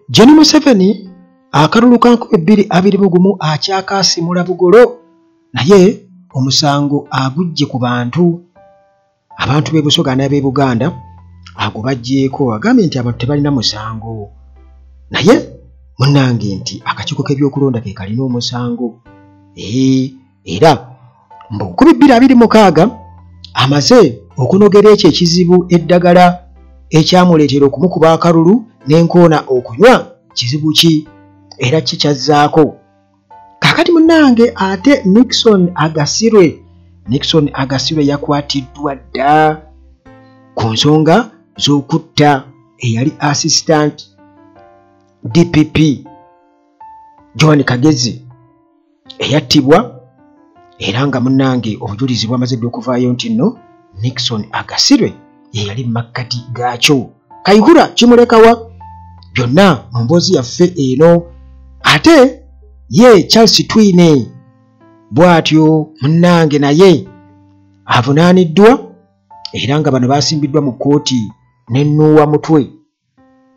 Gen. Museveni akalulu ka 2021 akyakasimula bugolo, naye omusango agujje ku bantu b'e Busoga n'ab'e Buganda ago bajjeeko, agambye nti abantu tebalina musango, naye munnange nti akakiiko k'ebyokulonda ke kalina omusango. Era mu 2026 amaze okunogera ekyo ekizibu eddagala ekyamuleetera okumukuba akalulu n'enkoona okunywa kizibu ki era kikyazzaako. Kaakati munnange ate Nixon Agasirwe yakwatiddwa dda ku nsonga z'okutta eyali assistant DPP John Kagezi eyattibwa, era nga munnange obujulizi bwamaze dde okuvaayo nti nno Nixon Agasirwe ye yali mu makkati gaakyo. Kayihura kimulekawa byonna mu mboozi yaffe eno. Ate ye Charles Twine bw'atyo munnange naye avunaaniddwa, era nga bano basimbiddwa mu kkooti n'ennuuwa mutwe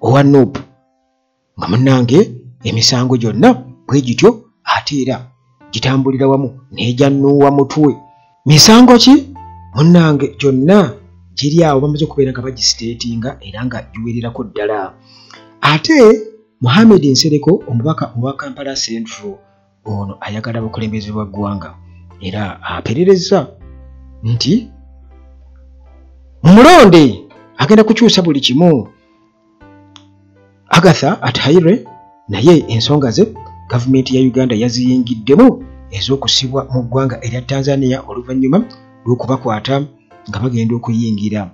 owa NUP, nga munnange emisango gyonna bwe gityo ate era gitambulira wamu n'egya nnuuwa mutwe. Misango ki munnange gyonna giri awo, bamaze okubeera nga bagisiteetinga era nga giwererako ddala. Ate Mohamed Nsereko omubaka owa Kampala Central ono ayagala bukulembeze bwa ggwanga, era aperereza nti mu mulonde agenda kukyusa buli kimu. Agatha Ataire naye ensonga ze gavumenti ya Uganda yaziyingiddemu ez'okusibwa mu ggwanga erya Tanzania oluvannyuma lw'okubakwata nga bagenda okuyingira,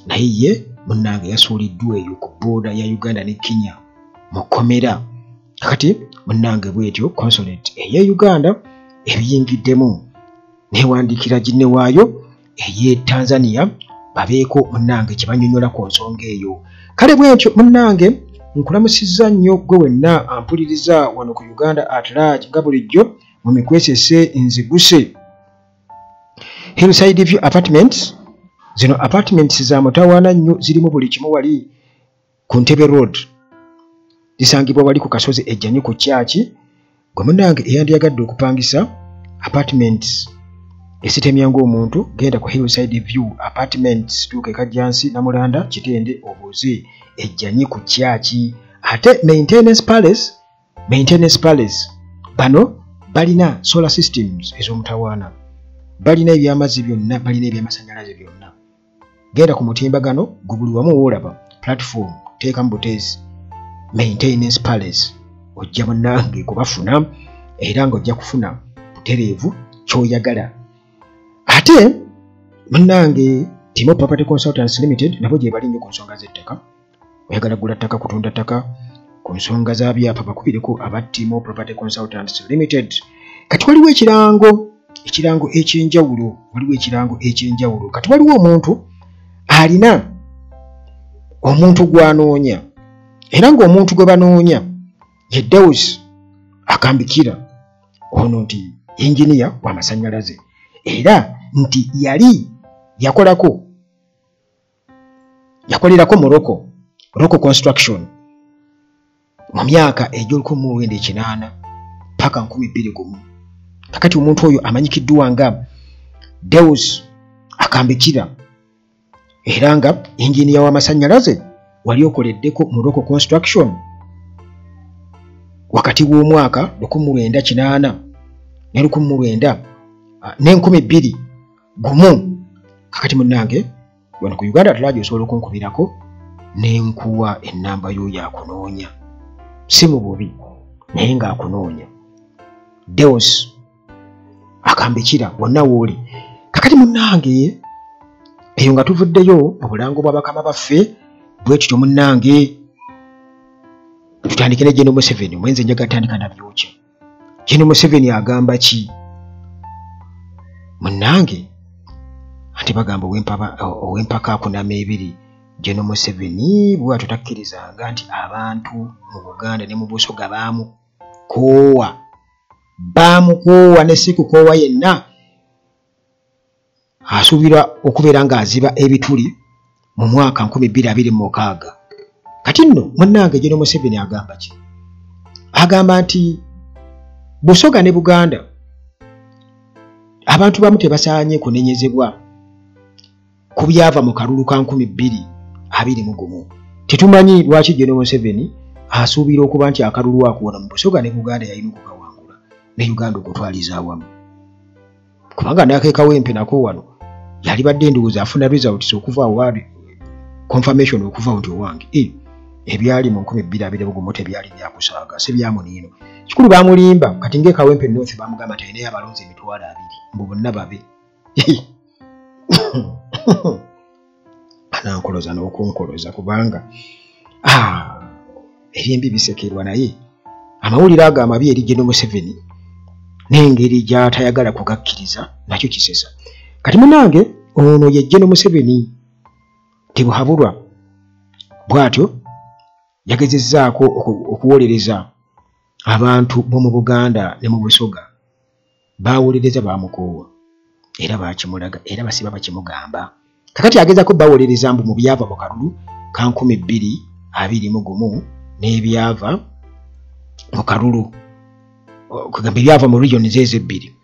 naye ye munnange yasuuliddwa eyo ku booda ya Uganda ne Kenya mu kkomera. Kakati munnange bwetyo consulate eya Uganda ebiyingiddemu newandiikira ginne waayo ey'e Tanzania babeeko munnange kye bannyonnyola ku nsonga eyo. Kale bwetyo munnange nkulamusizza nnyo gwe wenna ampuliriza wano ku Uganda at large nga bulijjo mu mikwesese nziguse. Hillside View Apartments, zino apartments za mutawaana nnyo, zirimu buli kimu wali ku Ntebe Road, zisangibwa wali ku kasozi ejjanyi ku kyaki. Gwe munnange eyandiyagadde okupangisa apartments esitemya ng'omuntu, genda ku Hillside View Apartments, tuuka Kajjansi Namulanda Kitende obuuze ejjanyi ku kyaki. Ate Maintenance Palace bano balina solar systems ez'omutawaana, balina ebyamazzi byonna, balina ebyamasannyalaze byonna. Genda ku mutimbagano gubuli wamu woolaba platform teekamu buteezi Maintenance Palace, ojja munnange kubafuna era ng'ojja kufuna butereevu ky'oyagala. Ate munnange Timo Property Consultants Limited nabo gye bali nnyo ku nsonga z'ettaka. Oyagala gula ttaka, kutunda ttaka, ku nsonga za byapa bakubireko aba Timo Property Consultants Limited. Kati waliwo ekirango ekyenjawulo, kati waliwo omuntu alina omuntu gw'anoonya, era ng'omuntu gwe banoonya ye Deus Akambikira ono nti engineer w'amasannyalaze, era nti yakolerako mu Roko Construction mu myaka egy'olukumi-1980 paka 2001. Kakati omuntu oyo amanyikiddwa nga Deus Akambikira, era nga engineer w'amasannyalaze wali okoleddeko mu Roko Construction wakati w'omwaka 1980 ne 2021. Kakati munnange wano ku Uganda atalaje osobola okunkubirako n'enkuwa ennamba yo yakunoonya, si mu bubi naye ng'akunoonya. Deus Akambikira wonna wooli. Kakati munnange eyo nga tuvuddeyo mu bulango bwa bakama baffe bwe tutyo munnange, tutandike ne Gen. Museveni. Mwenze njaga tandika na byokya. Gen. Museveni agamba ki munnange? Ate bagamba ow'empaka akunama ebiri. Gen. Museveni bw'atyo takkirizanga nti abantu mu Buganda ne mu Busoga bamukoowa ne si kukoowa yenna asuubirwa okubeera ng'aziba ebituli mu mwaka 2026. Kati kati nno munnange General Museveni agamba ki? Agamba nti Busoga ne Buganda abantu bamu tebasaanye kunenyezebwa ku byava mu kalulu ka 2021. Tetumanyi lwaki General Museveni asuubira okuba nti akalulu akuwona mu Busoga ne Buganda yalina okukawangula ne Uganda okutwaliza awamu. Kubanga n'akeekawempe nako wano yali badde ndowooza afuna results okuva awali confirmation okuva nti owange ebyali mu 2021 tebyali byakusaaga si byamuniino. Kikulu bamulimba kati ng'ekawempe North bamugamba nti ayinayo abalonzi 200 mbu bonna babe. Anankoloza n'okunkoloza kubanga ebyembi bisekerwa naye amawulire ago amabi eri General Museveni n'engeri gy'atayagala kugakkiriza nakyo kisesa. Kati munange ono ye General Museveni tebuhabulwa bw'atyo yagezezzaako okuwolereza abantu b'omu Buganda ne mu Busoga bawolereza bamukoowa era bakimulaga era basiba bakimugamba. Kakati agezako bawolereza mbu mu byava mu kalulu ka 2021 n'ebyava mu kalulu kugamba ebyava mu regions ezebbiri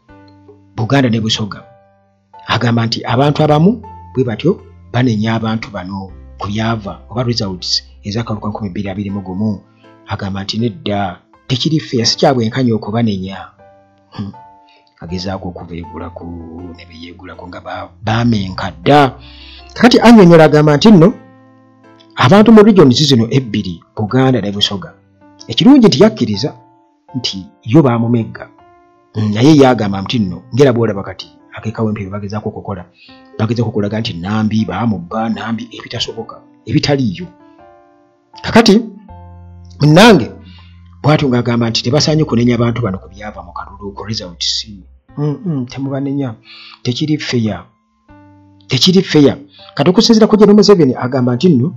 Buganda ne Busoga. Agamba nti abantu abamu bwe batyo banenya abantu bano ku byava oba results ez'akalulu ka 2021. Agamba nti nedda tekiri fair si kyabwenkanya okubanenya. Agezaako okubeegulako ne beyeegulako nga bamenka dda. Kakati annyonnyola agamba nti nno abantu mu regions zino ebbiri Buganda ne Busoga ekirungi nti yakkiriza nti yo baamumegga naye yagamba nti nno ngera bwolaba kati akeekawempe bagezaako okukola bagezaako okulaga nti Nambi baamubba Nambi ebitasoboka ebitaliiyo. Kakati munnange bw'atyo ng'agamba nti tebasaanye kunenya abantu bano ku byava mu kalulu ku results. Temubanenya tekiri fair kati okusinziira ku General Museveni agamba nti nno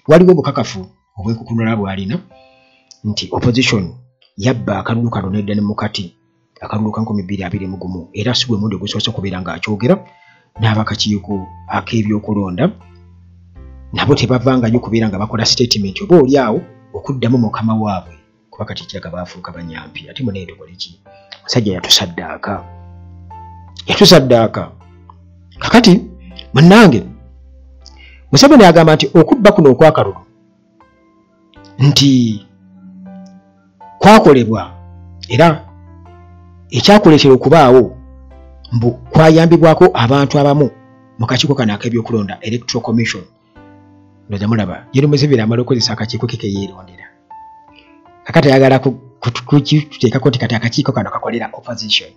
waliwo obukakafu obw'enkukunula bw'alina nti opposition yabba akalulu kano nedda ne mukati akalulu ka 2021 era si gwe mundi gusoose okubeera ng'akyogera n'abakakiiko ak'ebyokulonda nabo tebavangayo kubeera nga bakola statement oba oli awo okuddamu mukama waabwe kuba kati kiraga baafuuka banyampi ate munaye tukole ki musajja yatusaddaaka. Kakati munnange Museveni agamba nti okubba kuno okwakalulu nti kwakolebwa era ekyakoletera okubaawo mbu kwayambibwako abantu abamu mu kakiiko kano ak'ebyokulonda Electoral Commission. Ndoza mulaba General Museveni amala okukozesa akakiiko ke yeerondera. Kakati ayagala kuteekako nti kati akakiiko kano kakolera opposition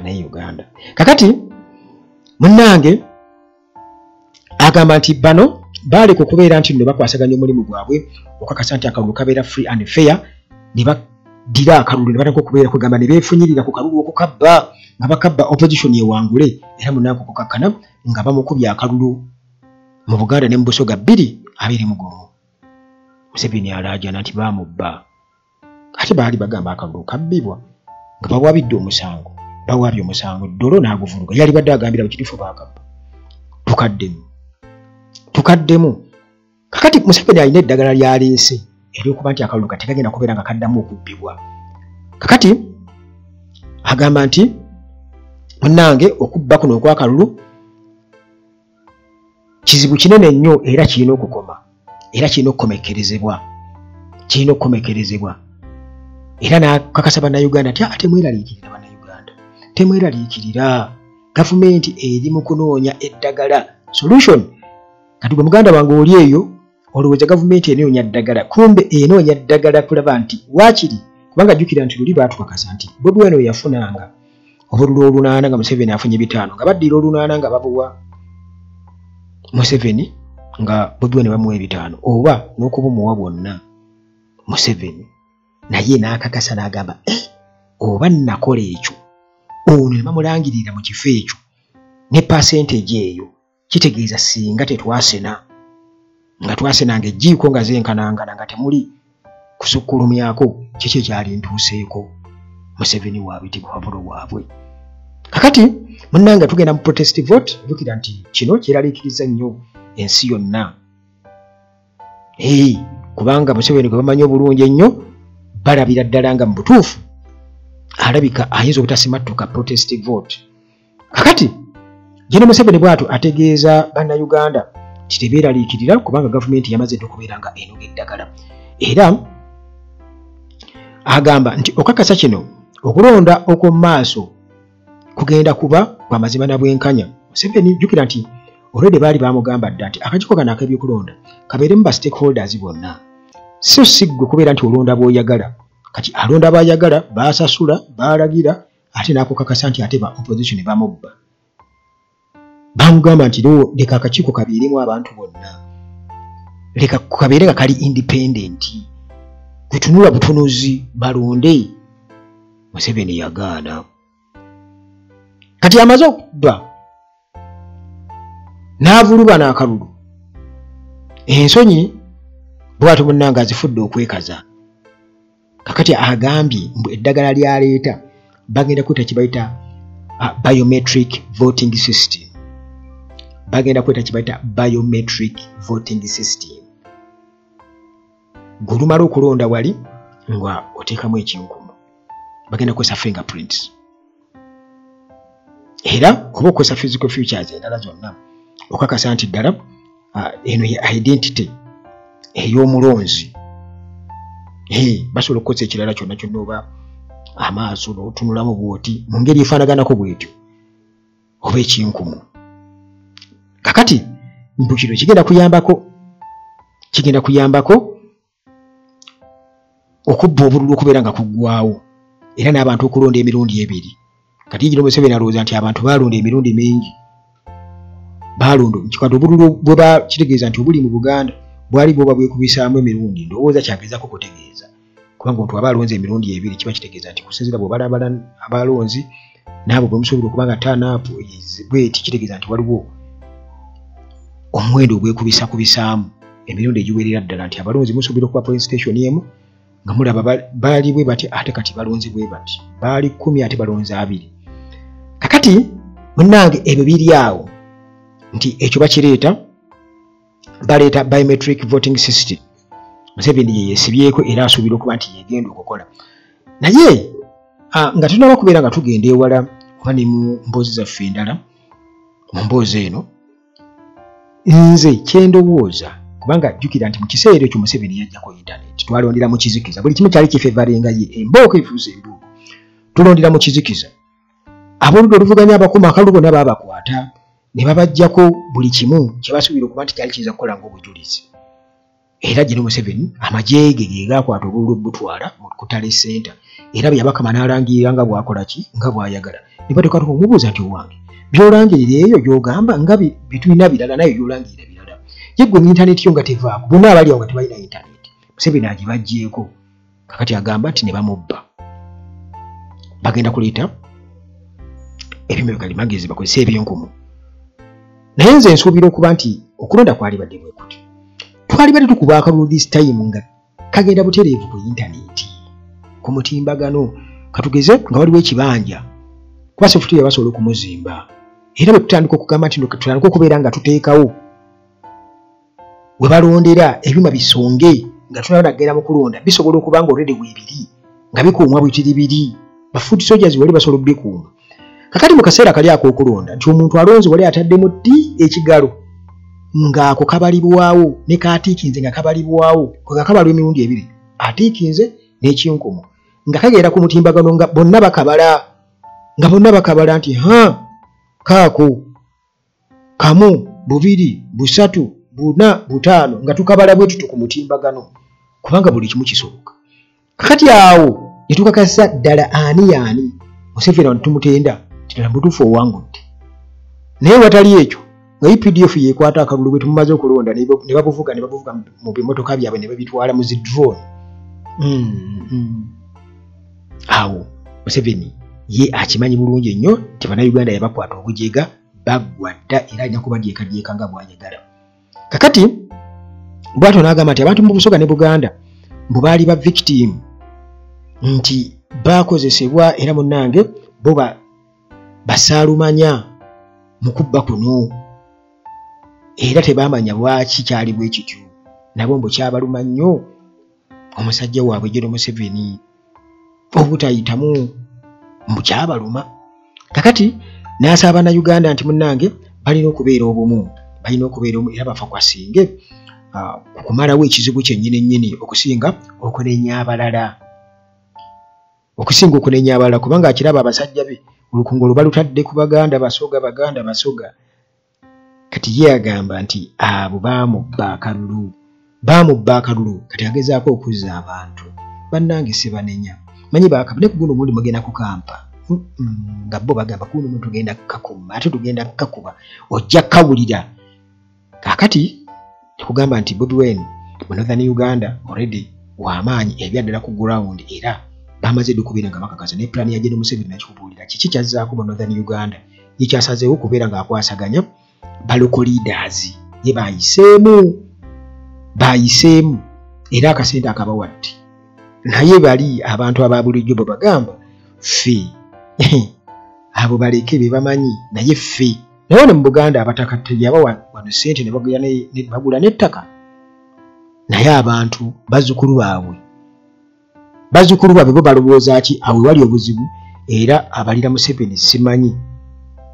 naye Uganda. Kakati munnange agamba nti bano baleka okubeera nti nno bakwasaganya omulimu gwabwe okakasa nti akalulu kabeera free and fair ne badira akalulu ne batandika okubeera kugamba ne beefunyirira ku kalulu okukabba nga bakabba opposition yewangule era munnange okukakkana nga bamukubya akalulu mu Buganda ne mu Busoga 2021. Museveni alaajana nti baamubba ate baali bagamba akalulu kabbibwa nga bawaabidde omusango bawaabye omusango ddolo n'aguvuluga yali badde agambira bukituufu baakabba tukaddemu. Kakati Museveni alina eddagala lyaleese ery'okuba nti akalulu kategagenda kubeera nga kaddamu okubbibwa. Kakati agamba nti munnange okubba kuno okwakalulu kizibu kinene nnyo era kirina okukoma era kirina okukomekerezebwa era n'akakasa bannayuganda nti temweraliikirira bannayuganda temweraliikirira gavumenti eri mu kunoonya eddagala solution. Kati gwe muganda wange oli eyo olowooza gavumenti enoonya ddagala kumbe enoonya ddagala kulaba nti waakiri kubanga jjukira nti luli baatukakasa nti Bobi Wine yafunanga obululu 8 nga Museveni afunye 5 nga baddira 8 nga babuwa Museveni nga Bobi Wine bamuwa 5 oba n'okubumuwa bwonna Museveni naye n'akakasa n'agamba oba nakola ekyo ono ne bamulangirira mu kifo ekyo ne percentage eyo kitegeeza singa tetwasena nga twasenanga ejjiiko nga zenkanangana nga temuli kusukkulumyako kiki ekyali ntuuseeko Museveni waabitibwa wabulo bwabwe. Kakati munnanga tugenda mu protest vote jukira nti kino kyeraliikiriza nnyo ensi yonna kubanga Museveni gwe bamanyi obulungi ennyo balabira ddala nga mu butuufu alabika ayinza obutasimattuka protest vote. Kakati General Museveni bw'atyo ategeeza bannayuganda kitebeeraliikirira kubanga gavumenti yamaze okubeera nga enoga eddagala. Era agamba nti okakasa kino okulonda okw'omu maaso kugenda kuba kwa mazima na bwenkanya. Museveni jjukira nti olwedde baali bamugamba dda nti akakiiko kano ak'ebyokulonda kabeeremu ba stakeholders bonna, so siggwe kubeera nti olonda bw'oyagala. Kati alonda b'ayagala baasasula baalagira ate n'akukakasa nti ate ba opposition bamubba. Bamugamba nti leka akakiiko kabeeremu abantu bonna, leka kabeere nga kali independent, kutunula butunuzi balonde. Museveni yagaana. Kati amaze okubba n'avuluba n'akalulu, ensonyi bw'atyo munnanga azifudde okwekaza. Kakati agambye mbu eddagala lyaleeta bagenda kweta kibayita biometric voting system. Bagenda kweta kibayita biometric voting system. Gulumala okulonda wali nga oteekamu ekinkumu, bagenda kukozesa fingerprints. Era oba okukozesa physical features endala zonna okakasa nti ddala eno ye identity ey'omulonzi. Basobola okukozesa ekirala kyonna kyonna oba amaaso n'otunulamu bw'oti mu ngeri efaanaganako bw'etyo oba ekinkumu. Kakati mbu kino kigenda kuyambako okubba obululu okubeera nga kuggwaawo era n'abantu okulonda emirundi ebiri. Kati General Museveni alowooza nti abantu baalonda emirundi mingi, baalonda kikwadde obululu bwe bakitegeeza nti obuli mu Buganda bwali bwoba bwekubisaamu emirundi, ndowooza kyagezaako kutegeeza kubanga omuntu aba alonze emirundi ebiri kiba kitegeeza nti kusinziira bw'obalabala abalonzi n'abo bwe musobola okuba nga taanaapu bweti kitegeeza nti waliwo omuwendo ogwekubisakubisaamu emirundi egiwerera ddala nti abalonzi musobola okuba polling station emu nga mulaba baali bwe bati ate kati balonzi bwe bati baali 10 ate balonzi 2. Kakati munnange ebyo biri awo nti ekyo bakireeta baleeta biometric voting system. Museveni ye yeesibyeko era asuubira okuba nti yegenda okukola naye nga tunaba kubeera nga tugenda ewala kuba ne mu mboozi zaffe endala. Mu mboozi eno nze kyendowooza kubanga jjukira nti mu kiseera ekyo Museveni yajjako internet twalondera mu kizikiza, buli kimu kyali kifevarenga ye, embooko efuuse embuuko, tulondera mu kizikiza. Ab'oludda oluvuganya abakuuma akalulu bonna baabakwata ne babaggyako buli kimu kye basuubira okuba nti kyali kiyinza kukola ng'obujulizi. Era General Museveni amagye ge gaakwata obululu butwala mu Kutale Center era bwe yabakama n'alangirira nga bw'akola ki nga bw'ayagala. Ne bateekwa okumubuuza nti owange by'olangirira eyo gy'ogamba nga bitulina birala naye by'olangirira birala. Yeggwe mu internet yo nga tevaako, bonna abali awo nga tebalina internet. Museveni agibaggyeko. Kakati agamba nti ne bamubba. Bagenda kuleeta ebimwe kalimagezi bakozesa ebyenkumu. Naye nze nsuubira okuba nti okulonda kwali badde bwe kuti. Twali badde tukuba akalulu this time nga kagenda butereevu ku internet, ku mutimbagano. Katugeze nga waliwo ekibanja kuba Sefutiya basobola okumuzimba. Era bwe tutandika okugamba nti tutandika okubeera nga tuteekawo we balondera ebyuma bisonge nga tunabagenda mu kulonda bisobola okuba nga already weebiri nga bikuumwa bwitiri biri. Bafuuti soldiers wali basobola obikuuma. Kakati mu kaseera kali ak'okulonda nti omuntu alonzi wali ataddemu ddi ekigalo ng'ako kabalibwawo ne kaatiikinze nga kabalibwawo nga kabalwa emirundi ebiri, atiikinze n'ekinkumu nga kagenda ku mutimbagano nga bonna bakabala nti kaako kamu bubiri busatu buna butaano nga tukabala bwe tutu ku mutimbagano kubanga buli kimu kisoboka. Kakati awo ne tukakasa ddala ani Museveni ne tumutenda ddala mutuufu owangudde. Naye watali ekyo nga UPDF yeekwata akalulu bwe tumumaze okulonda ne babuvuga mu bimotoka byabwe ne babitwala mu zi-drone. Awo Museveni ye akimanyi bulungi nnyo nti bannayuganda yabakwata obujega baggwa dda era alina kubadyekadyeka nga bw'ayagala. Kakati bw'atyo n'agamba nti abantu mu Busoga ne Buganda mbu baali ba victim nti baakozesebwa era munnange bo basaalumanya mu kubba kuno era tebaamanya lwaki kyali bwe kityo. nabo mbu kyabaluma nnyo omusajja waabwe Yoweri Museveni obutayitamu mbu kyabaluma. Kakati n'asaba Bannayuganda nti munnange balina okubeera obumu era bafa kwa Singe kumalawo ekizibu kyennyini okusinga okunenya abalala kubanga akiraba abasajja be olukungulu balutadde ku Baganda Basoga. Kati ye agamba nti abo baamubba akalulu kati agezaako okuzza abantu. Bannange sibanenya manyi bakabne ku guno mundi mugenda kukampa nga bo bagamba kuno muntu tugenda kukakuma ate tugenda kukakuba ojja kawulira. Kakati tukugamba nti Bobi Wine mu Northern Uganda already wamaanyi ebyaddala ku ground era bamaze okubeera nga bakakaza ne plan ya Yoweri Museveni nakikubuulira kiki kyazzaako mu Northern Uganda yekyasazeewo kubeera ng'akwasaganya baloko leaders ye bayiseemu era akasente akabawadde naye bali abantu ababulijjo bo bagamba ffe abo baleke be bamanyi naye ffe naye ne mu Buganda abatakateri abawa wano sente ne bagula n'ettaka naye abantu bazzukulu baabwe bo balowooza ki awo wali obuzibu era abalira Museveni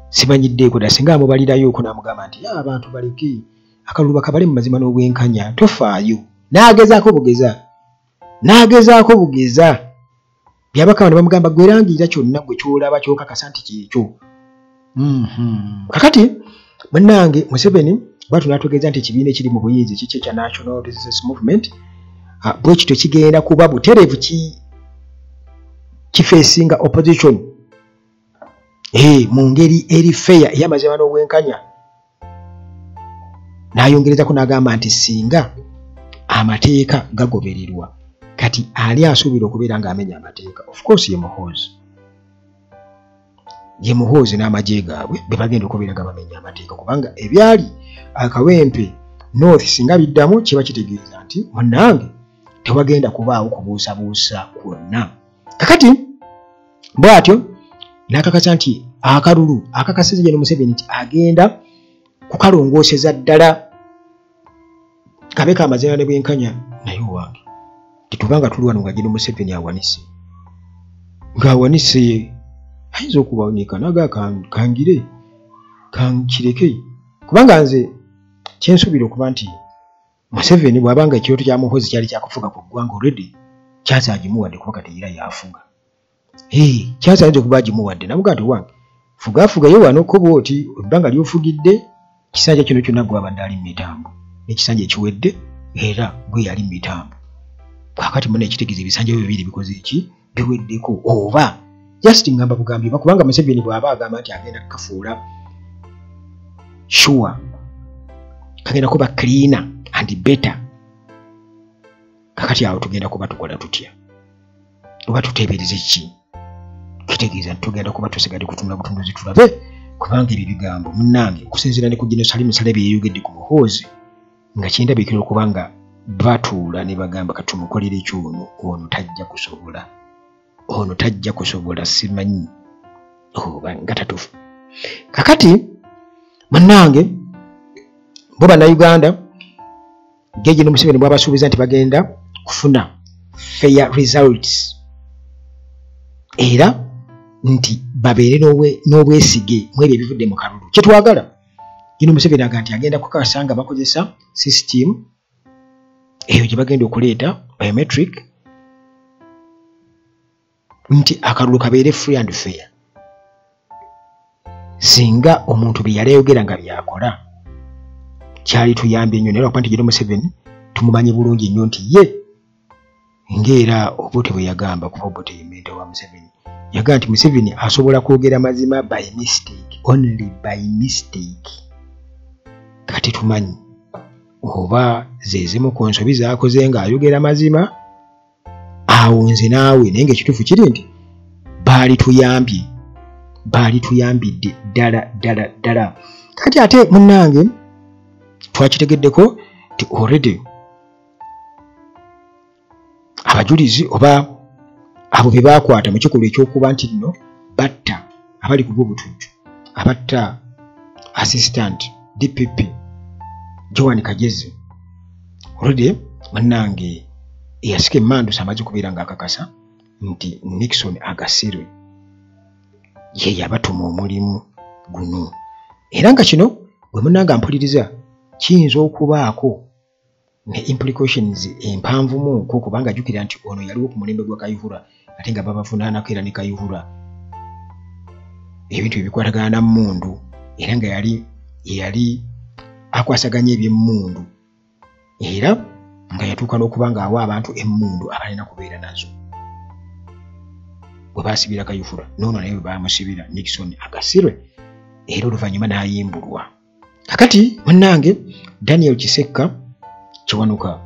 simanyiddeeko dda singa amubalirayo n'amugamba nti abantu baleke akalulu bakabale mu mazima n'obwenkanya tofaayo n'agezaako bugeza byabakaba ne bamugamba gwe rangiira kyonna gwe kyolaba kyokakasa nti kyekyo. Kakati munnange Museveni bwatu n'ategeeza nti ekibiina ekiri mu buyiizi kiki ekya National Resistance Movement bwe kityo kigenda kuba butereevu kifeesinga opposition mu ngeri eri fair ey'amazima n'obwenkanya. N'ayongerezako n'agamba nti singa amateeka gagobererwa kati ali asuubira okubeera ng'amenya amateeka of course ye muhoozi n'amagye gaabwe be bagenda okubeera nga bamenya amateeka kubanga ebyali akawempe North singa biddamu kiba kitegeeza nti munnange tewagenda kubaawo kubuusabuusa kwonna. Kakati bw'atyo n'akakasa nti akalulu akakasiza Yoweri Museveni nti agenda kukalongooseza ddala kabe kamazina ne bwenkanya naye wange titubanga tuli wano nga Yoweri Museveni ng'awanise ayinza okubanika naga kangire kankireke kubanga nze kyensuubira okuba nti Museveni bw'abanga ekyoto kya muhoozi kyali kyakufuga ku ggwanga already kyanza agimuwadde kuba kati era yafuga kyanza ayinza okuba agimuwadde namuga nti wange fugafugayo wano ko bw'oti ebbanga ly'ofugidde kisanja kino kyonna gwabadde ali mu mitambo n'ekisanja ekiwedde era gwe yali mu mitambo kakati muna ekitegeeza ebisanja bibiri bikoze eki biweddeko oba just ngamba bugambi bakubanga Museveni bw'aba agamba nti agenda kukafuula sure kagenda kuba cleaner and better. Kakati awo tugenda kuba tukola tutya oba tuteebereze ki kitegeeza nti tugenda kuba tusigadde kutunula butunuzi tulabe kubanga ebyo bigambo munnange okusinziira ne ku Jenosali Musalabe yeeyogedde ku muhoozi nga kyendabikira okuba nga batuula ne bagamba katumukolere ekyono ono tajja kusobola simanyi oba nga tatufu. Kakati munnange bo Bannayuganda Yoweri Museveni bw'abasuubiza nti bagenda kufuna fair results era nti babeere n'obwesige mu ebyo ebivudde mu kalulu kyetwagala. Yoweri Museveni agamba nti agenda kukakasa nga bakozesa system eyo gye bagenda okuleeta biometric nti akalulu kabeere free and fair. Singa omuntu bye yali ayogera nga byakola kyali tuyambye nnyo naye lwakuba nti Yoweri Museveni tumumanyi bulungi nnyo nti ye ng'era Obote bwe yagamba kuba Obote ye menta wa Museveni yagamba nti Museveni asobola kwogera mazima by mistake, only by mistake. Kati tumanyi oba zezimu ku nsobi z'akoze ng'ayogera mazima awo nze naawe naye ng'ekituufu kiri nti baali tuyambidde ddala. Kati ate munnange twakitegeddeko ti already abajulizi oba abo be baakwata mu kikolwa ekyokuba nti nno batta abali ku bw'obutujju abatta assistant DPP Joan Kagezi oludde munnange eyasika emmandusa amaze kubeera ng'akakasa nti Nixon Agasirwe ye yabatuma omulimu guno era nga kino bwe munnange ampuliriza kiyinza okubaako ne implications empanvumu kubanga jjukira nti ono yaliwo ku mulembe gwa Kayihura ate nga babavunaanako era ne Kayihura ebintu ebikwatagana na mmundu era nga yali akwasaganya ebyemmundu era nga yatuuka n'okuba ng'awa abantu emmundu abalina kubeera nazo bwe baasibira Kayihura noono naye bwe baamusibira Nixon Agasirwe era oluvannyuma n'ayimbulwa. Kakati munnange Daniel Kisekka Kiwanuka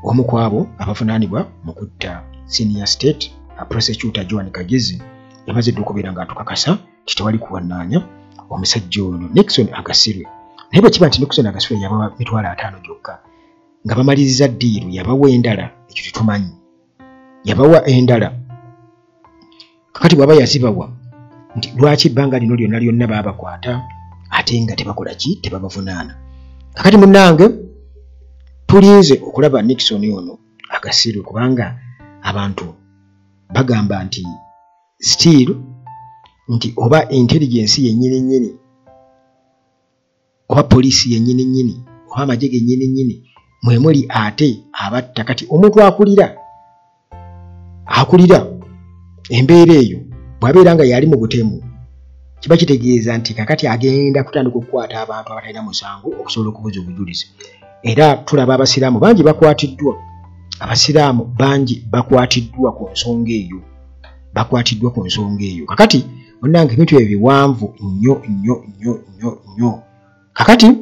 omu ku abo abavunaanibwa mu kutta senior state prosecutor Joan Kagezi yamaze dde okubeera ng'atukakasa nti tewali kuwannaanya omusajja ono Nixon Agasirwe naye bwe kiba nti Nixon Agasirwe yabawa mitwalo 5 gyokka nga bamaliriza ddiiru yabawa endala ekyo tetumanyi yabawa endala kakati bw'aba yazibawa nti lwaki ebbanga lino lyonna lyonna baabakwata ate nga tebakola ki tebabavunaana. Kakati munnange tulinze okulaba Nixon ono Agasirwe kubanga abantu bagamba nti still nti oba intelligence yennyini oba poliisi yennyini oba amagye gennyini mwe muli ate abatta. Kati omuntu akulira embeera eyo bw'abeera nga yali mu butemu kiba kitegeeza nti kakati agenda kutandika okukwata abantu abatalina musango okusobola okubuza obujulizi. Era tulaba abasiraamu bangi bakwatiddwa, abasiraamu bangi bakwatiddwa ku nsonga eyo. Kakati munnange ebintu ebyo biwanvu nnyo. Kakati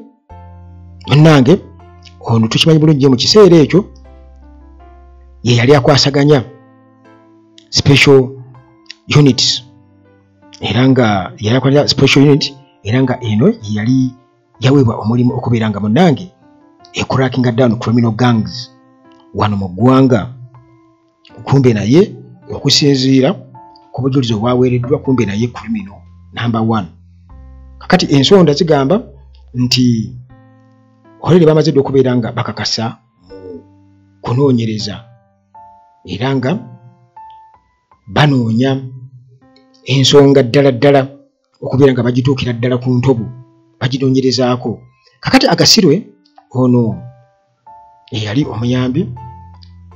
munnange ono tukimanyi bulungi mu kiseera ekyo ye yali akwasaganya special units era nga yali akwasaganya special unit era nga eno yali yaweebwa omulimu okubeera nga munnange cracking down criminal gangs wano mu ggwanga. Kumbe naye okusinziira ku bujulizi obwaweereddwa kumbe naye criminal number 1. Kakati ensonda zigamba nti olere bamaze dde okubeera nga bakakasa mu kunoonyereza era nga banoonya ensonga ddala okubeera nga bagituukira ddala ku ntobo baginoonyerezaako. Kakati Agasirwe ono eyali omuyambi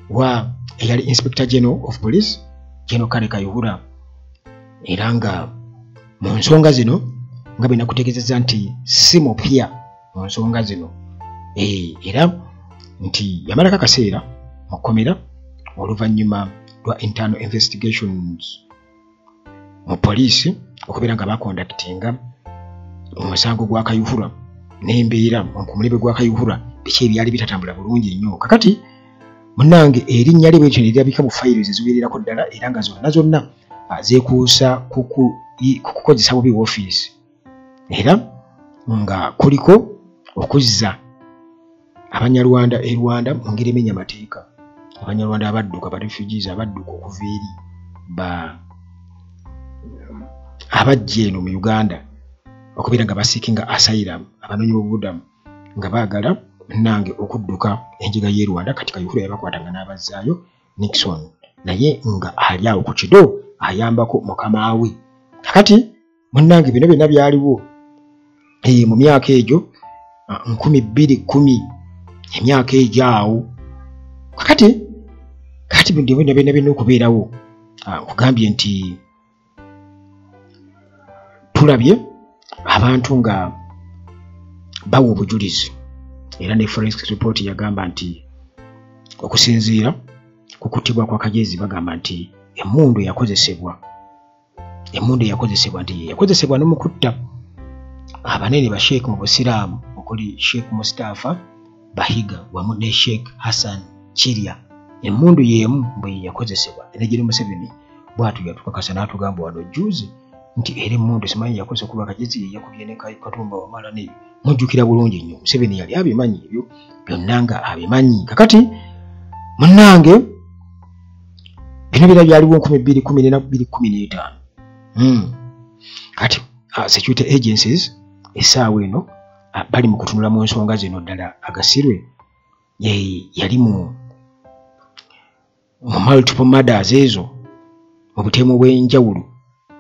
wa eyali Inspector General of Police General Kale Kayihura era nga mu nsonga zino nga bwe nakutegeezezza nti si mupya mu nsonga zino era nti yamalako akaseera mu kkomera oluvannyuma lwa internal investigations mu poliisi okubeera nga bakondakitinga omusango gwa Kayihura n'embeera ku mulembe gwa Kayihura biki ebyali bitatambula bulungi nnyo. Kakati munnange erinnya lye bwetyo lirabika mu files eziwererako ddala era nga zonna zeekuusa ku kukozesa bubi woofiisi era nga kuliko okuzza Abanyarwanda e Rwanda mu ngeri emenya amateeka. Abanyarwanda abadduka ba refugees abadduka okuva eri abajja eno mu Uganda okubeera nga basiikinga asylum abanoonyi b'obubudamu nga baagala nange okudduka enjiga y'e Rwanda. Kati Kayihura yabakwatanga n'abazzaayo Nixon naye nga ali awo ku kido ayambako mukama we. Kakati munnange bino byonna byaliwo mu myaka egyo 2010 emyaka egyo awo. Kakati bino byonna okubeerawo nkugambye nti tulabye abantu nga bawa obujulizi era ne forensic report yagamba nti okusinziira ku kuttibwa kwa Kagezi bagamba nti emmundu yakozesebwa nti yakozesebwa n'omukutta abanene ba Sheikh mu Busiraamu okuli Sheikh Mustafa Bahiga wamu ne Sheikh Hassan Kiria. Emmundu y'emu bwe yakozesebwa era Jeri Museveni bw'atu yatukakasa n'atugamba wano juzi nti era emmundu simanyi yakozesa kuba Kagezi ye yakubye ne Katumba Wamala ne mujjukira bulungi nnyo. Museveni yali abimanyi ebyo byonna nga abimanyi. Kakati munnange bino bira byaliwo 2010 na 2015. Kati security agencies essaawa eno bali mu kutunula mu nsonga zino ddala Agasirwe yali mu multiple murders ezo mu butemu bw'enjawulo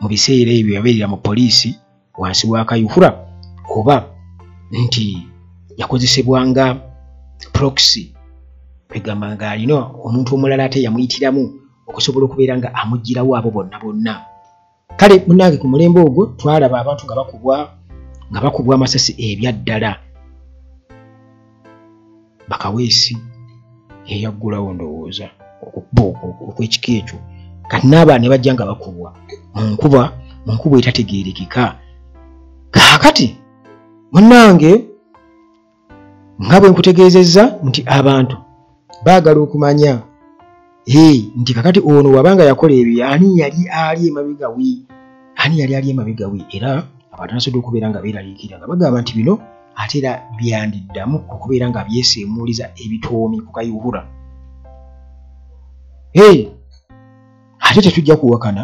mu biseera ebyo yabeerera mu poliisi wansi wa Kayihura, oba nti yakozesebwanga proxy kwegamba nga alina omuntu omulala ate yamuyitiramu okusobola okubeera nga amugirawo abo bonna. Kale munnange ku mulembe ogwo twalaba abantu nga bakubwa amasasi ebyaddala. Bakaweesi yeyaggulawo ndowooza okw'ekika ekyo, kati n'abaana ne bajja nga bakubwa mu nkuba etategeerekeka. Kaakati munnange nga bwe nkutegeezezza nti abantu baagala okumanya nti kakati ono wabanga yakola ebyo ani yali ali emabega we, era abantu basobodde okubeera nga beeraliikira nga bagamba nti bino ate era byandiddamu okubeera nga byeseemuuliza ebitoomi ku Kayihura. Ate tetujja kuwakana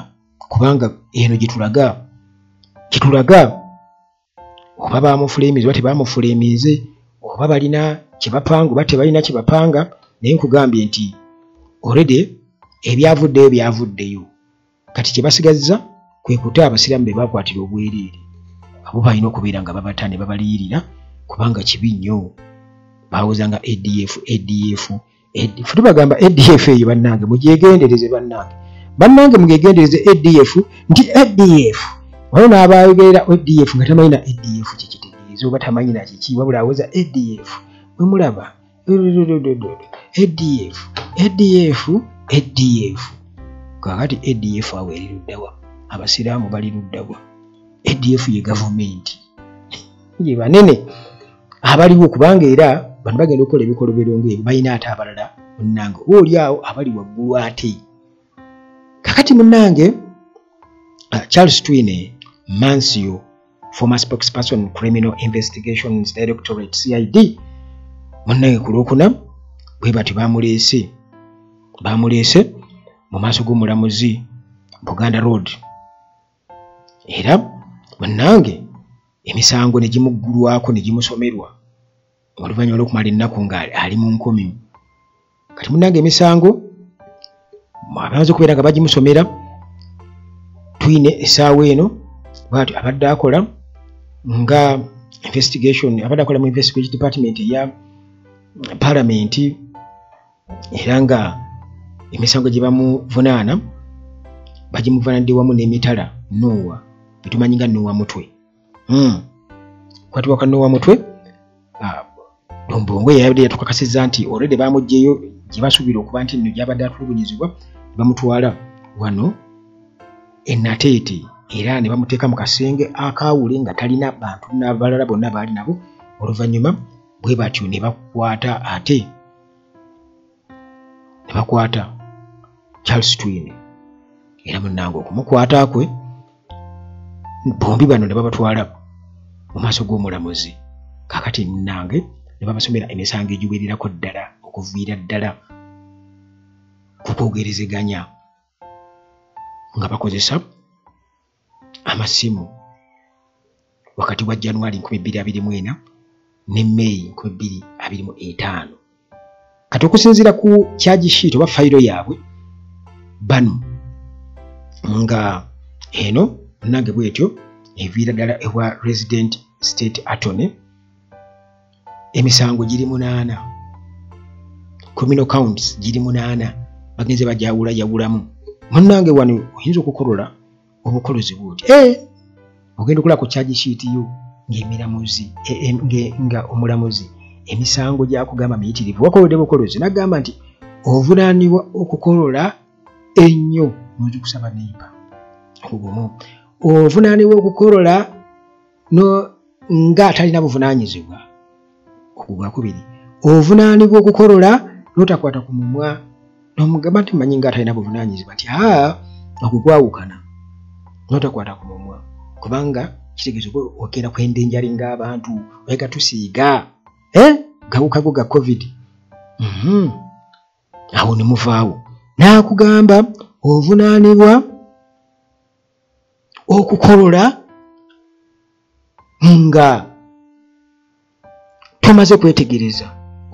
kubanga eno gyetulaga oba bamufuleemize oba tebamufuleemize, oba balina kyebapanga oba tebalina kyebapanga, naye nkugambye nti already ebyavuddeyo byavuddeyo. Kati kyebasigazza kwe kuta abasiraamu be bakwatira obwereere, abo balina okubeera nga babata ne babaliyirira kubanga kibi nnyo. Bawozanga ADF tubagamba ADF eyo bannange mugyegendereze bannange mugyegendereze ADF nti ADF waliwo n'abayogerera ADF nga tamanyi na ADF kyekitegeeza oba tamanyi na kiki, wabula awoza ADF mwemulaba ADF kakati ADF awo eri luddawa? Abasiraamu bali luddawa? ADF ye gavumenti ye banene abaliwo, kubanga era bano bagenda okukola ebikolobero ng'ebyo balina ate abalala munnange oli awo abali waggulu ate. Kakati munnange Charles Twine Mansio, former spokesperson Criminal Investigations Directorate CID, munnange ku Lwokuna bwe bati bamuleese mu maaso g'omulamuzi Buganda Road, era munnange emisango ne gimuggulwako ne gimusomerwa oluvannyuma lw'okumala ennaku nga ali mu nkomyo. Kati munnange emisango amaze okubeera nga bagimusomera Twine essaawa eno bw'atyo abadde akola nga investigation, abadde akola mu investigation department eya parliament, era nga emisango gye bamuvunaana bagimuvunaanidde wamu n'emitala Noah bitumanyi nga Noah Mutwe. Kwatiwaka Noah Mutwe Lombongo yabadde yatukakasizza nti already bamuggyeyo gye basuubira okuba nti nno gyabadde atulugunyizibwa, bamutwala wano Nateete, era ne bamuteeka mu kasenge akaawule nga talina bantu n'abalala bonna baali nabo. Oluvannyuma bwe batyo ne bakwata Charles Twine, era munnange okumukwata kwe bombi bano ne babatwala mu maaso g'omulamuzi. Kakati munnange ne babasomera emisango egiwererako ddala okuviira ddala ku kwogerezeganya nga bakozesa amasimu wakati wa January 2024 ne May 2025. Kati okusinziira ku charge sheet oba fayiro yaabwe bano nga eno munnange bwetyo eviira ddala ewa resident state attorney, emisango giri 8, criminal counts giri 8, bagenze bajawulayawulamu. Munnange wano oyinza okukolola obukolozi bwoti ogenda okulaba ku charge sheet yo ng'emiramuzi nga omulamuzi emisango gyakugamba miyitirivu wakolodde bukolozi n'agamba nti ovunaanibwa okukolola ennyo nonzi kusaba neiba ogumu ovunaanibwa okukolola no nga atalina buvunaanyizibwa okugwakubiri ovunaanibwa okukolola n'otakwata ku mumwa n'omugamba nti manyi nga atalina buvunaanyizibwa nti okugwawukana n'otakwata ku mumwa kubanga kitegeeza okenda kwendenjali ng'abantu wega tusiiga gawukago ga covid awo ne muvaawo n'akugamba ovunaanibwa okukolola nga tomaze kwetegereza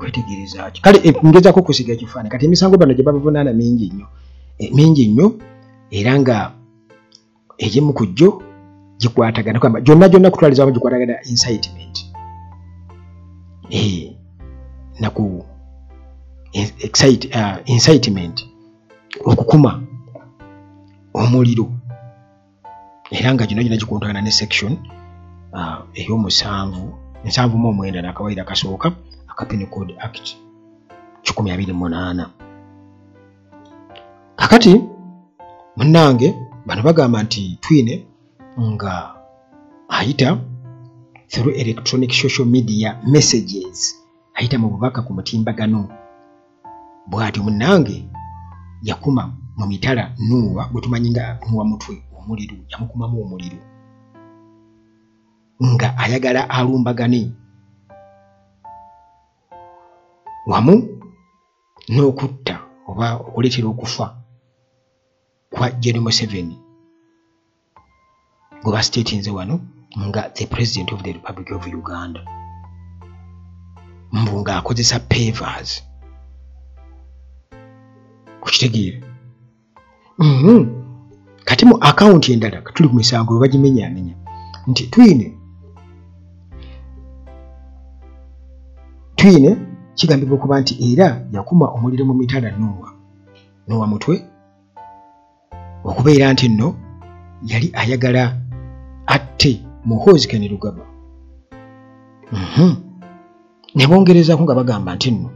kwetegereza ati kale ngeza ko kusiga kifana kati emisango bano gye babavunaana mingi nnyo era nga egimu ku jjo gikwatagana kwamba gyonna kutwaliza wamu gikwatagana incitement naku incitement okukuma omuliro era nga gyonna gikontagana ne section ey'omusanvu 7 n'akawaira kasooka aka Penal Code Act 128. Kakati munnange bano bagamba nti Twine nga ayita through electronic social media messages, ayita mu bubaka ku mutimbagano bw'atyo munnange yakuma mu mitala Nuwa gwe tumanyi nga Nuwa mutwe omuliro, yamukumamu omuliro nga ayagala alumbagane wamu n'okutta oba okuleetera okufa kwa General Museveni gwe basiteetinze wano nga the President of the Republic of Uganda, mbu ng'akozesa pavers kukitegeera. Kati mu account endala katuli ku misango bagimenyaamenya nti Twine kigambibwa okuba nti era yakuma omuliro mu mitala Nuwa mutwe okubeera nti nno yali ayagala atte Muhoozi Kainerugaba. Ne bongerezaako nga bagamba nti nno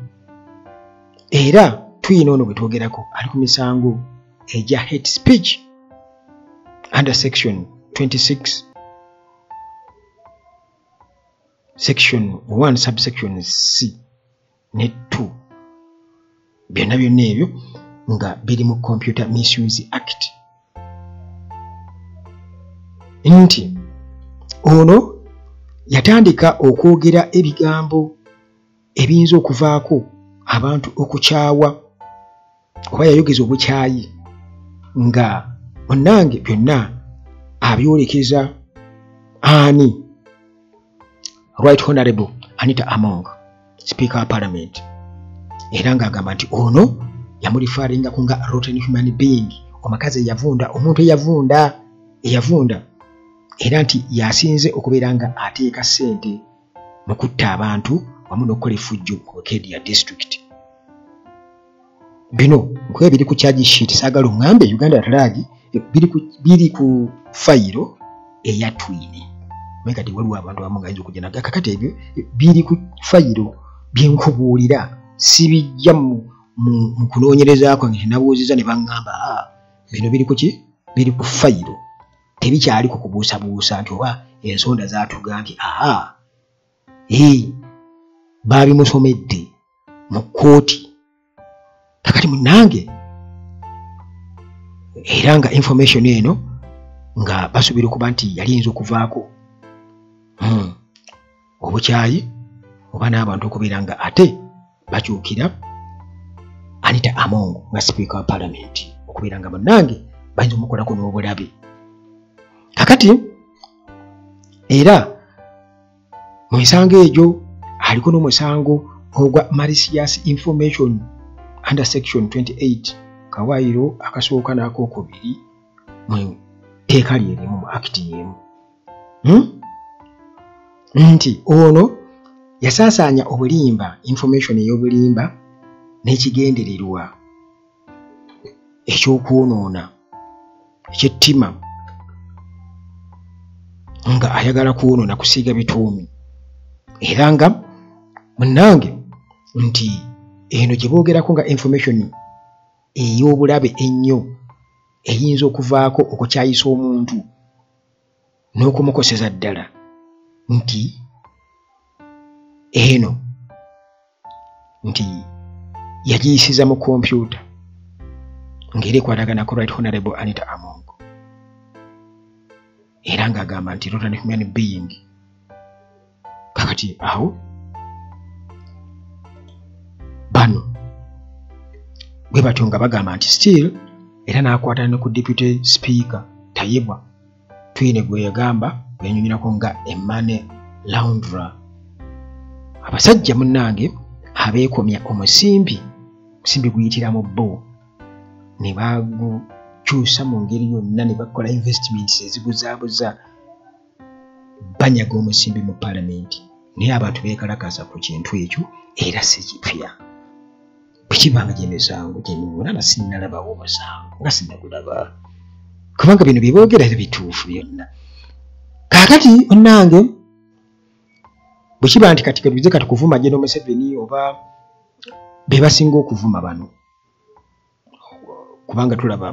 era Twine ono bwe twogerako ali ku misango egya hate speech under section 26 section 1 subsection C ne 2 byonna ebyo nga biri mu Computer Misuse Act. Nti ono yatandika okwogera ebigambo ebiyinza okuvaako abantu okukyawa oba yayogeza obukyayi nga munnange byonna abyolekeza ani Right Honorable Anita Among, Speaker of Parliament, era ng'agamba nti ono yamulifaringako nga rotten human being, omakazi eyavunda, omuntu eyavunda era nti yasinze okubeera nga ateeka ssente mu kutta abantu wamu n'okukola effujjo mu Kedia district. Bino nkwe biri ku charge sheet saagala oŋŋambe Uganda Atalagi biri ku fayiro eya Twine. Megati waliwo abantu abamu nga ayinza okugenda kakati ebyo biri ku fayiro byenkubuulira sibijja mu kunoonyereza kwange nabuuziza ne baŋŋamba bino biri ku ki? Biri ku fayiro, tebikyali ku kubuusabuusa nti oba ensonda zaatugambye baabimusomedde mu kkooti. Kakati munnange era nga information eno nga basuubira okuba nti yali yinza okuvaako obukyayi oba n'abantu okubeera nga ate bakyukira Anita Among nga Speaker wa Parliament okubeera nga munnange bayinza omukolako n'obulabe. Kakati era mu misango egyo aliko n'omusango ogwa malicious information under section 28 kawairo akasooka n'akookubiri mu tteeka lyerimu mu act y'emu. Nti ono yasaasaanya obulimba, information ey'obulimba n'ekigendererwa eky'okwonoona eky'ettima nga ayagala kwonoona kusiiga bituumi era nga munnange nti eno gye boogerako nga information ey'obulabe ennyo eyinza okuvaako okukyayisa omuntu n'okumukoseza ddala nti eno nti yagiyisiza mu kompyuta ng'era ekwatagana ku Right Honorable Anita Among era ng'agamba nti rotten human being. Kakati aho bano bwe batyo nga bagamba nti still era n'akwatana ne ku Deputy Speaker Tayibwa Twine gwe yagamba gwenyumirako nga Emane Laundra. Abasajja munnange abeekomya omusimbi guyitira mu bbo ne bagukyusa mu ngeri yonna ne bakola investments ezibuzaabuza banyaga omusimbi mu paalamenti naye abantu beekalakaasa ku kintu ekyo era si kipya bwe kibanga gy'emisango gyemiwona na sinnalabawo omusango nga sinnagulaba kubanga bino bye boogera bituufu byonna kaakati onnange bwe kiba nti kati tuze kati kuvuma General Museveni oba be basinga okuvuma bano kubanga tulaba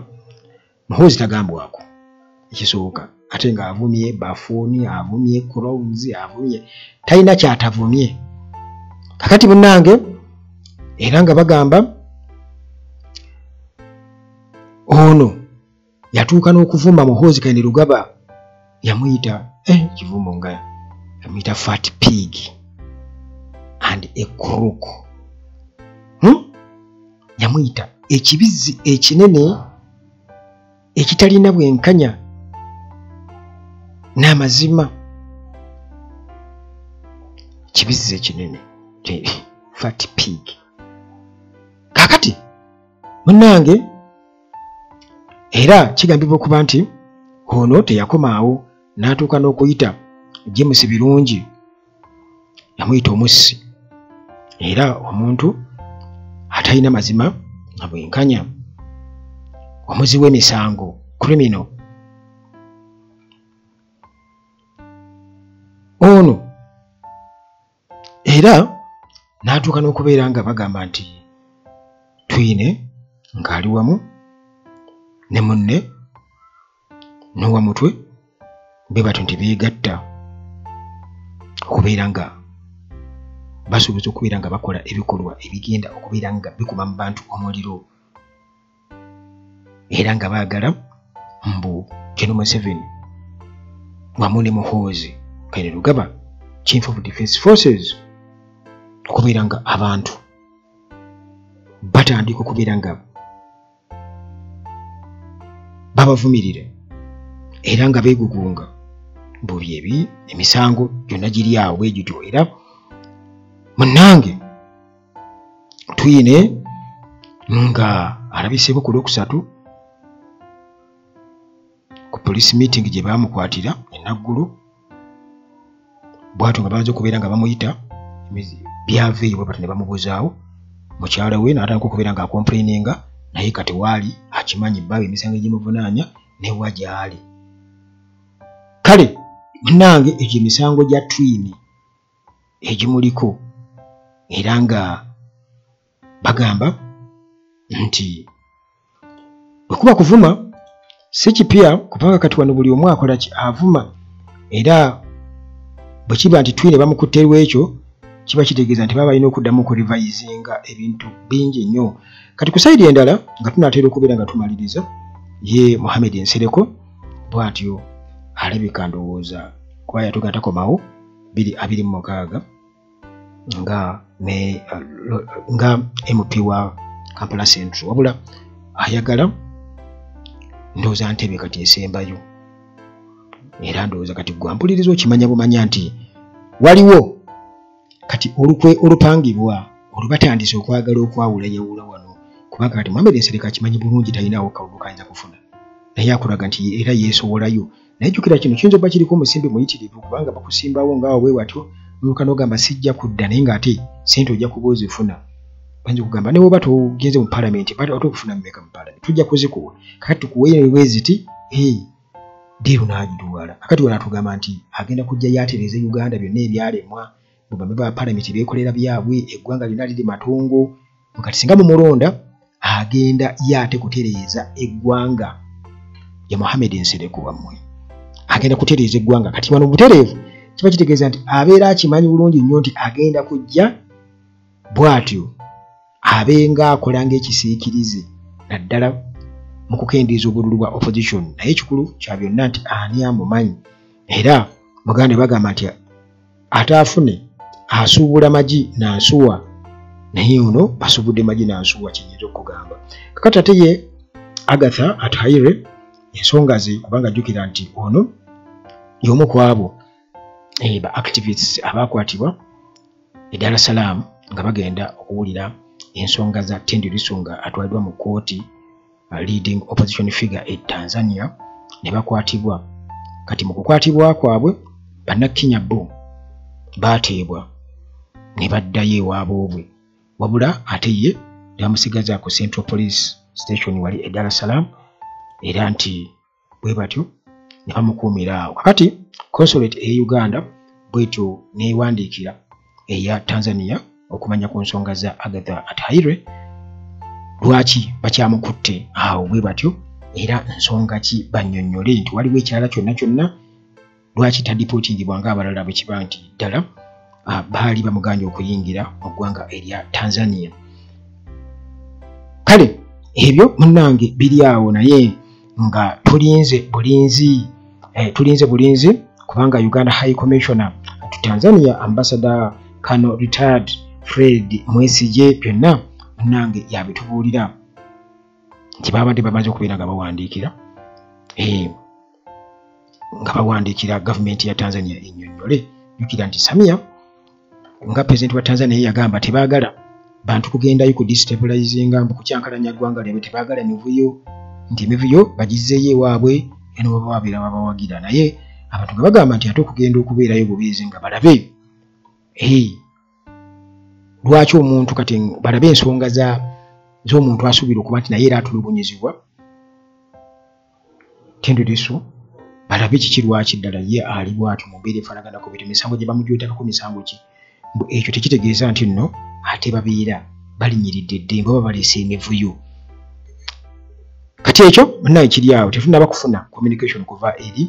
Muhoozi tagambwako ekisooka ate nga avumye Bafuni avumye Crowns avumye talina kyatavumye kakati munnange era nga bagamba ono yatuuka n'okuvuma Muhoozi Kainerugaba yamuyita kivumo nga yamuyita fat pig and a crook yamuyita ekibizi ekinene ekitalina bwenkanya n'amazima kibizi ekinene fat pig kakati munnange era kigambibwa okuba nti ono teyakomaawo n'atuuka n'okuyita James Birungi yamuyita omussi era omuntu atalina mazima na bwenkanya omuzi w'emisango criminal ono era n'atuuka n'okubeera nga bagamba nti Twine ng'ali wamu ne munne n'owamutwe be batyo nti beegatta okubeera nga basuubiza okubeera nga bakola ebikolwa ebigenda okubeera nga bikuba mu bantu omuliro era nga baagala mbu General Museveni wamu ne Muhoozi Kainerugaba Chief of Defence Forces okubeera nga abantu batandika okubeera nga babavumirira era nga beegugunga bubi ebi emisango gyonna giri awo bwe gityo era munnange Twine nga alabiseeko ku Lwokusatu ku police meeting gye baamukwatira enaggulu bwatyo nga bamaze okubeera nga bamuyita byaveeyo bwe batyo ne bamubuzaawo mukyala we n'atandika okubeera nga akomplaininga naye kati waali akimanyi bbaawe emisango egimuvunaanya newa gy'ali kale munnange egyo emisango gya Twine egimuliko era nga bagamba nti bwe kuba kuvuma si kipya kubanga kati wano buli omu akola ki avuma era bwe kiba nti Twine bamukutte lwekyo kiba kitegeeza nti baba balina okuddamu okurevisinga ebintu bingi nnyo kati ku sayidi endala nga tunaatera okubeera nga tumaliriza ye Mohamed Nsereko bw'atyo alabika ndowooza kuba yatuuka takomawo 2026 nga MP wa Kampala Central wabula ayagala ndowooza Ntebe kati esembayo era ndowooza kati gwampuliriza okimanya bumanya nti waliwo kati olukwe olupangibwa olubatandise okwagala okwawula yawula wano kubanga kati Mohamed Nsereko akimanyi bulungi talinawo kalulu kayinza kufuna naye akulaga nti era yeesowolayo naye jjukira kino kiyinza okuba kiriko omusimbi muyitirivu kubanga bakusimbawo ngaawo bwe watyo n'oluka n'ogamba sijja kudda naye ng'ate ssente ojja kuba ozifuna banza okugamba ne bw'oba togenze mu paalamenti ate okufuna mmeka mu paalamenti tujja kuzikuwa kakati tukuweyo bweziti diiru n'agiduwala kakati wona atugamba nti agenda kujja yatereeza Uganda byonna ebyalemwa bambe ba paalamenti beekolera byabwe eggwanga lyonna liri matongo kati singa mumulonda agenda yaate kutereeza eggwanga ya Mohamed Nsereko wammwe agenda kutereeza eggwanga kati wano butereevu kiba kitegeeza nti abeera akimanyi bulungi nnyo nti agenda kujja bw'atyo abenga akola ng'ekisiikirize naddala mu kukendeeza obululu bwa opposition naye ekikulu kya byonna nti ani amumanyi era Buganda bagamba nti ataafune asuubula magi n'ansuwa naye ono basuubudde magi n'ansuwa kinyinza okugamba kakati ate ye Agatha Ataire ensonga ze kubanga jjukira nti ono y'omu ku abo ba activists abakwatibwa e Dar es Salaam nga bagenda okuwulira ensonga za Tundu Lissu nga atwaliddwa mu kkooti leading opposition figure e Tanzania ne bakwatibwa. Kati mu kukwatibwa kwabwe bannakenya bo baateebwa ne baddayo ewaabwe, wabula ate ye bamusigaza ku Central Police Station wali e Dar es Salaam, era nti bwe batyo ne bamukuumira awo. Kakati consulate e Uganda bwetyo neewandiikira eya Tanzania okumanya ku nsonga za Agatha Atuhaire, lwaki bakyamukutte awo bwe batyo, era nsonga ki bannyonnyole nti waliwo ekirala kyonna kyonna lwaki tadipootingibwa ng'abalala bwe kiba nti ddala baali bamuganye okuyingira mu ggwanga erya Tanzania. Kale ebyo munnange biri awo, naye nga tulinze bulinzi kubanga Uganda High Commissioner to Tanzania Ambassador Colonel Retired Fred Mwesigye byonna munnange yabitubuulira nti babadde bamaze okubeera nga bawandiikira gavumenti ya Tanzania ennyonnyole. Jjukira nti Samia nga pulezidenti wa Tanzania yagamba tebaagala bantu kugendayo ku destabilizinga mbu kukyankalanya ggwanga lyabwe, tebaagala mivuyo, nti emivuyo bagizzeeyo ewaabwe eno baba babeera babawagira. Naye abantu nga bagamba nti ate okugenda okubeerayo bubiizi nga balabe lwaki omuntu kati balabe ensonga z'omuntu asuubira okuba nti naye era atulugunyizibwa Tundu Lissu, balabe kiki lwaki ddala ye ali bw'atyo mu mbeera efaanaganako bwetyo, emisango gye bamujootekako misango ki. Ekyo tekitegeeza nti nno ate babeera balinyiridde eddembe oba baleese emivuyo. Kati ekyo munnange kiri awo, tetunnaba kufuna communication kuva eri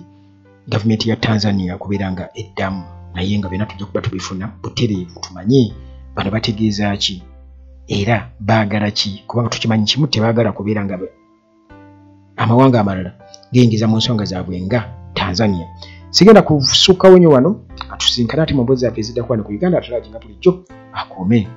gavumenti ya Tanzania kubeera nga eddamu, naye nga byonna tujja kuba tubifuna butereevu tumanye bano bategeeza ki era baagala ki, kubanga tukimanyi kimu tebaagala kubeera nga amawanga amalala geyingiza mu nsonga zaabwe nga Tanzania. Sigenda kusukkawo nnyo wano, atusinkana ate mu mboozi zaffe eziddaku wano ku Uganda Atalaga nga bulijjo akuume.